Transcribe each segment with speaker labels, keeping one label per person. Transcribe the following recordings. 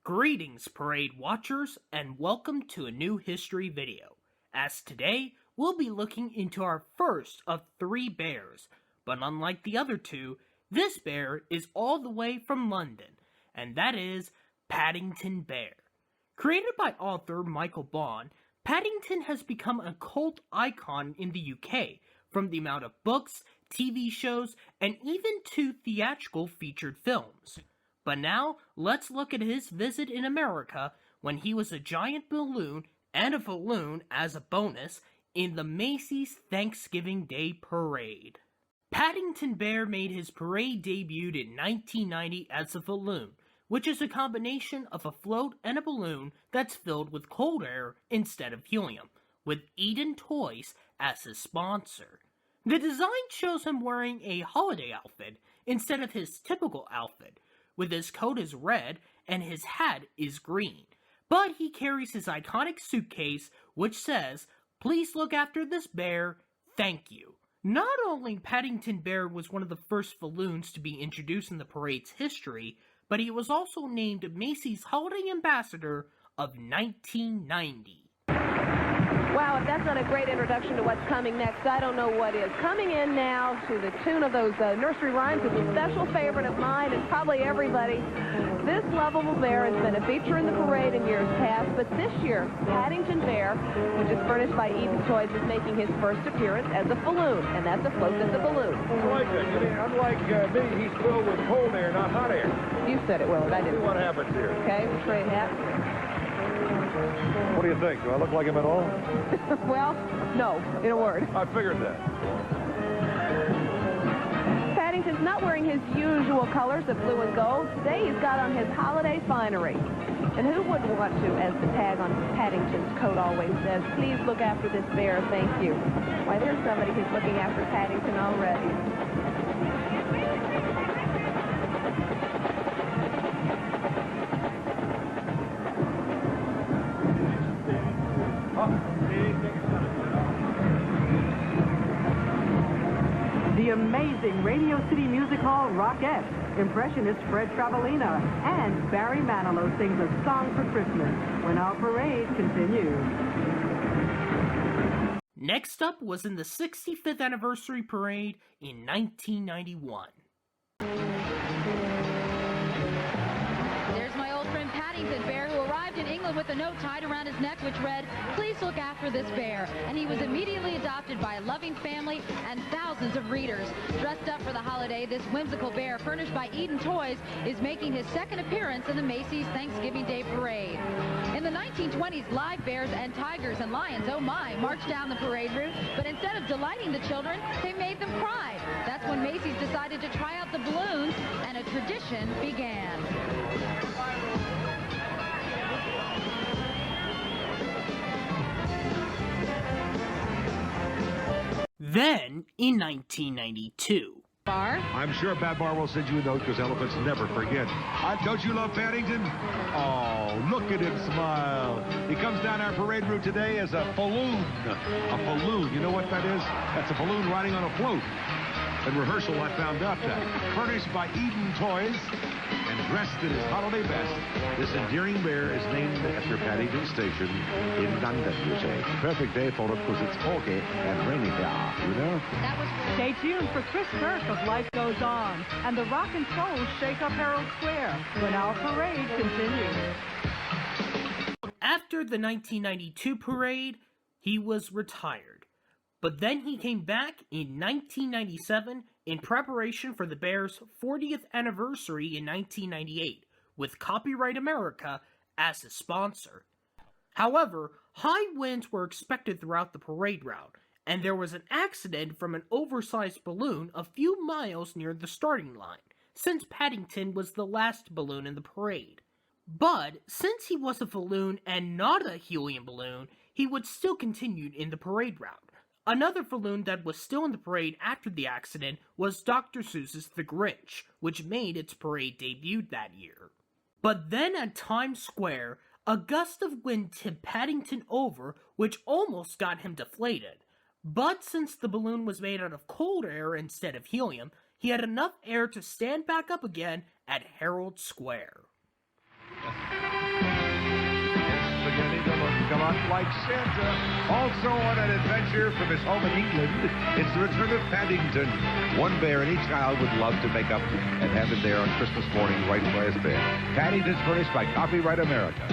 Speaker 1: Greetings, parade watchers, and welcome to a new history video. As today, we'll be looking into our first of 3 bears, but unlike the other 2, this bear is all the way from London, and that is Paddington Bear. Created by author Michael Bond, Paddington has become a cult icon in the UK, from the amount of books, TV shows, and even 2 theatrical featured films. But now, let's look at his visit in America when he was a giant balloon and a balloon as a bonus in the Macy's Thanksgiving Day Parade. Paddington Bear made his parade debut in 1990 as a balloon, which is a combination of a float and a balloon that's filled with cold air instead of helium, with Eden Toys as his sponsor. The design shows him wearing a holiday outfit instead of his typical outfit, with his coat is red and his hat is green. But he carries his iconic suitcase, which says, "Please look after this bear, thank you." Not only Paddington Bear was one of the first balloons to be introduced in the parade's history, but he was also named Macy's Holiday Ambassador of 1990.
Speaker 2: Wow, if that's not a great introduction to what's coming next, I don't know what is. Coming in now to the tune of those nursery rhymes is a special favorite of mine and probably everybody. This lovable bear has been a feature in the parade in years past, but this year, Paddington Bear, which is furnished by Eden Toys, is making his first appearance as a balloon, and that's a float that's a balloon.
Speaker 3: I like that. Unlike me, he's filled with cold air, not hot air.
Speaker 2: You said it, Willard. I didn't.
Speaker 3: See what happens here.
Speaker 2: Okay, straight hat.
Speaker 3: What do you think? Do I look like him at all?
Speaker 2: Well, no, in a word.
Speaker 3: I figured that.
Speaker 2: Paddington's not wearing his usual colors of blue and gold. Today he's got on his holiday finery. And who wouldn't want to, as the tag on Paddington's coat always says, "Please look after this bear, thank you." Why, there's somebody who's looking after Paddington already.
Speaker 4: The amazing Radio City Music Hall Rockettes, impressionist Fred Travalina, and Barry Manilow sings a song for Christmas when our parade continues.
Speaker 1: Next up was in the 65th anniversary parade in 1991.
Speaker 5: There's my old friend Paddington Bear, who arrived in England with a note tied around his neck which read, "Please look after this bear." And he was immediately adopted by a loving family and thousands of readers. Dressed up for the holiday, this whimsical bear, furnished by Eden Toys, is making his second appearance in the Macy's Thanksgiving Day Parade. In the 1920s, live bears and tigers and lions, oh my, marched down the parade route, but instead of delighting the children, they made them cry. That's when Macy's decided to try out the balloons, and a tradition began.
Speaker 1: Then, in 1992,
Speaker 3: I'm sure Bad Bar will send you a note because elephants never forget. Don't you love Paddington? Oh, look at him smile. He comes down our parade route today as a balloon. A balloon. You know what that is? That's a balloon riding on a float. In rehearsal, I found out that. Furnished by Eden Toys and dressed in his holiday best, this endearing bear is named after Paddington Station in London, you say. Perfect day for it because it's foggy and rainy here, you know?
Speaker 5: That was
Speaker 4: Stay tuned for Chris Kirk of Life Goes On and the Rock and Soul Shake Up Herald Square when our parade continues.
Speaker 1: after the 1992 parade, he was retired. But then he came back in 1997 in preparation for the Bears' 40th anniversary in 1998, with Copyright America as his sponsor. However, high winds were expected throughout the parade route, and there was an accident from an oversized balloon a few miles near the starting line, since Paddington was the last balloon in the parade. But, since he was a balloon and not a helium balloon, he would still continue in the parade route. Another balloon that was still in the parade after the accident was Dr. Seuss's The Grinch, which made its parade debut that year. But then at Times Square, a gust of wind tipped Paddington over, which almost got him deflated. But since the balloon was made out of cold air instead of helium, he had enough air to stand back up again at Herald Square.
Speaker 3: lot like Santa. Also on an adventure from his home in England, it's the return of Paddington. One bear any child would love to make up and have it there on Christmas morning right by his bed. Paddington's furnished by Copyright America.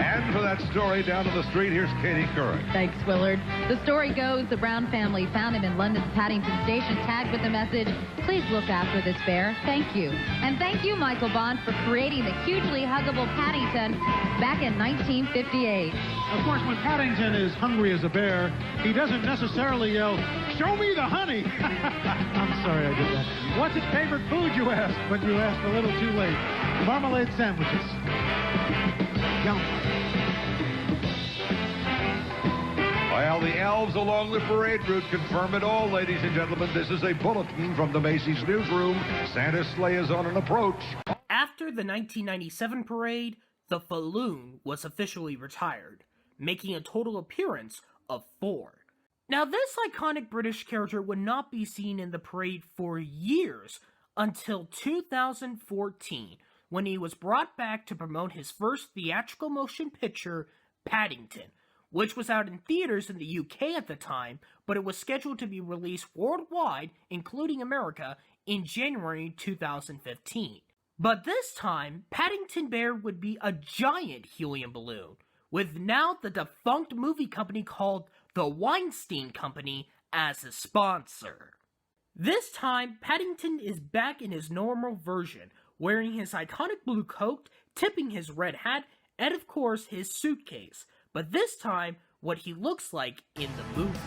Speaker 3: And for that story down on the street, here's Katie Curran.
Speaker 5: Thanks, Willard. The story goes the Brown family found him in London's Paddington station, tagged with the message, "Please look after this bear. Thank you." And thank you, Michael Bond, for creating the hugely huggable Paddington back in 1958.
Speaker 6: Of course, when Paddington is hungry as a bear, he doesn't necessarily yell, "Show me the honey!" I'm sorry I did that. What's his favorite food, you asked? But you asked a little too late. Marmalade sandwiches. Yum.
Speaker 3: Well, the elves along the parade route confirm it all, ladies and gentlemen. This is a bulletin from the Macy's newsroom. Santa's sleigh is on an approach.
Speaker 1: After the 1997 parade, the Falloon was officially retired, making a total appearance of 4. Now, this iconic British character would not be seen in the parade for years until 2014, when he was brought back to promote his first theatrical motion picture, Paddington, which was out in theaters in the UK at the time, but it was scheduled to be released worldwide, including America, in January 2015. But this time, Paddington Bear would be a giant helium balloon, with now the defunct movie company called the Weinstein Company as a sponsor. This time, Paddington is back in his normal version, wearing his iconic blue coat, tipping his red hat, and of course his suitcase, but this time what he looks like in the movie.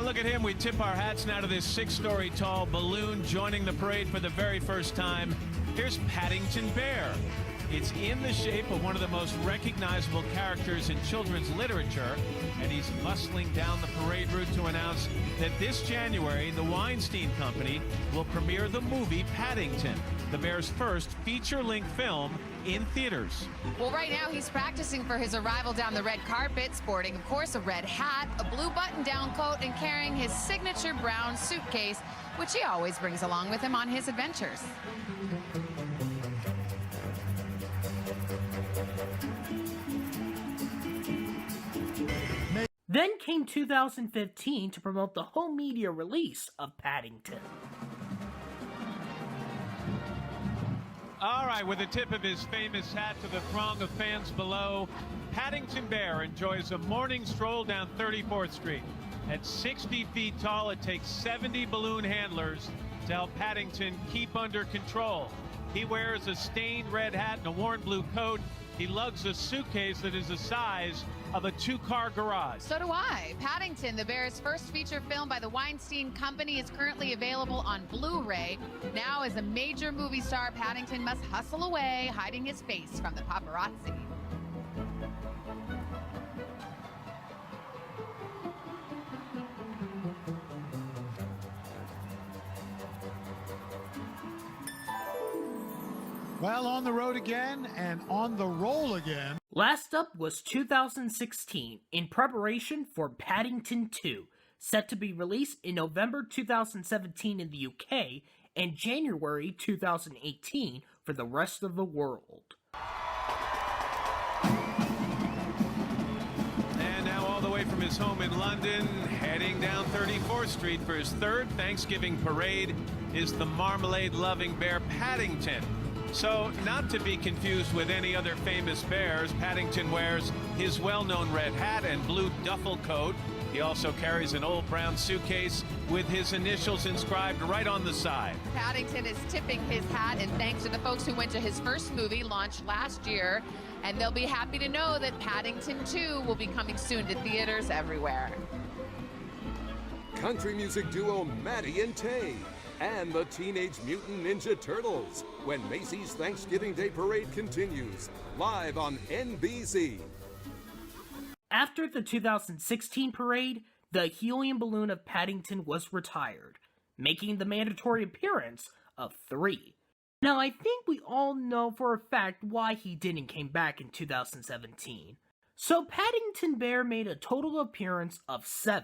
Speaker 7: Look at him. We tip our hats now to this 6-story tall balloon joining the parade for the very first time. Here's Paddington Bear. It's in the shape of one of the most recognizable characters in children's literature, and he's bustling down the parade route to announce that this January, the Weinstein Company will premiere the movie Paddington, the Bear's first feature-length film in theaters.
Speaker 8: Well, right now he's practicing for his arrival down the red carpet, sporting, of course, a red hat, a blue button-down coat, and carrying his signature brown suitcase, which he always brings along with him on his adventures.
Speaker 1: Then came 2015 to promote the home media release of Paddington.
Speaker 7: All right, with the tip of his famous hat to the throng of fans below, Paddington Bear enjoys a morning stroll down 34th Street. At 60 feet tall, it takes 70 balloon handlers to help Paddington keep under control. He wears a stained red hat and a worn blue coat. He lugs a suitcase that is the size of a 2-car garage.
Speaker 8: So do I. Paddington, the Bear's first feature film by the Weinstein Company, is currently available on Blu-ray. Now, as a major movie star, Paddington must hustle away, hiding his face from the paparazzi.
Speaker 6: Well, on the road again and on the roll again.
Speaker 1: Last up was 2016, in preparation for Paddington 2, set to be released in November 2017 in the UK and January 2018 for the rest of the world.
Speaker 7: And now all the way from his home in London, heading down 34th Street for his third Thanksgiving parade, is the marmalade-loving bear Paddington. So, not to be confused with any other famous bears, Paddington wears his well-known red hat and blue duffel coat. He also carries an old brown suitcase with his initials inscribed right on the side.
Speaker 8: Paddington is tipping his hat in thanks to the folks who went to his first movie, launched last year, and they'll be happy to know that Paddington 2 will be coming soon to theaters everywhere.
Speaker 9: Country music duo Maddie and Tay, and the Teenage Mutant Ninja Turtles, when Macy's Thanksgiving Day Parade continues, live on NBC.
Speaker 1: After the 2016 parade, the helium balloon of Paddington was retired, making the mandatory appearance of 3. Now, I think we all know for a fact why he didn't come back in 2017. So Paddington Bear made a total appearance of 7.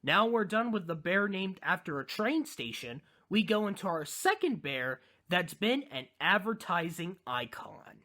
Speaker 1: Now we're done with the bear named after a train station, we go into our second bear that's been an advertising icon.